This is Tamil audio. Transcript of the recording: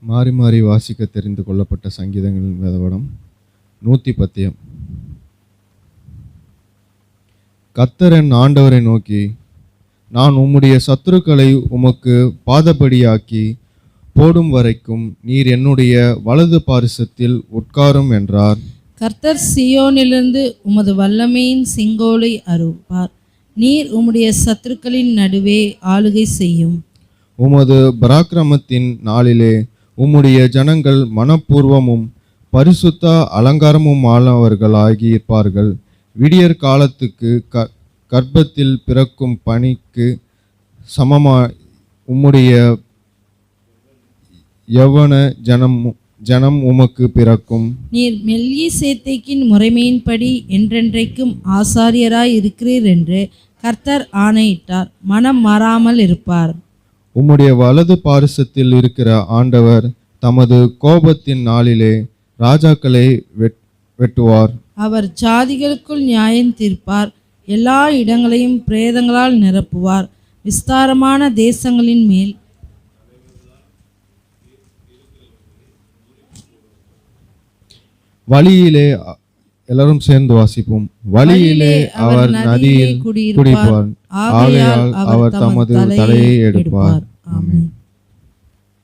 மாறி மாறி வாசிக்க தெரிந்து கொள்ளப்பட்ட சங்கீதங்களின் வேதவடம் 110. கர்த்தர் என் ஆண்டவரை நோக்கி, நான் உம்முடைய சத்துருக்களை உமக்கு பாதபடியாக்கி போடும் வரைக்கும் நீர் என்னுடைய வலது பாரிசத்தில் உட்காரும் என்றார். கர்த்தர் சீயோனிலிருந்து உமது வல்லமையின் செங்கோலை அறுப்பார். நீர் உம்முடைய சத்துருக்களின் நடுவே ஆளுகை செய்யும். உமது பராக்கிரமத்தின் நாளிலே உம்முடைய ஜனங்கள் மனப்பூர்வமும் பரிசுத்த அலங்காரமுமானவர்களாகியிருப்பார்கள். விடியற் காலத்துக்கு கர்ப்பத்தில் பிறக்கும் பனிக்கு சமமாய் உம்முடைய யவன ஜனம் உமக்கு பிறக்கும். நீர் மெல்கிசேதேக்கின் முறைமையின்படி என்றென்றைக்கும் ஆசாரியராய் இருக்கிறீர் என்று கர்த்தர் ஆணையிட்டார். மனம் மாறாமல் இருப்பார். உம்முடைய வலது பாரிசத்தில் இருக்கிற ஆண்டவர் தமது கோபத்தின் நாளிலே ராஜாக்களை வெட்டுவார். அவர் ஜாதிகளுக்குள் நியாயம் தீர்ப்பார். எல்லா இடங்களையும் பிரேதங்களால் நிரப்புவார். விஸ்தாரமான தேசங்களின் மேல் வழியிலே எல்லாரும் சேர்ந்து வாசிப்போம். வழியிலே அவர் நதியில் குடிப்பார். ஆகையால் அவர் தமது தலையை எடுப்பார். ஆமென்.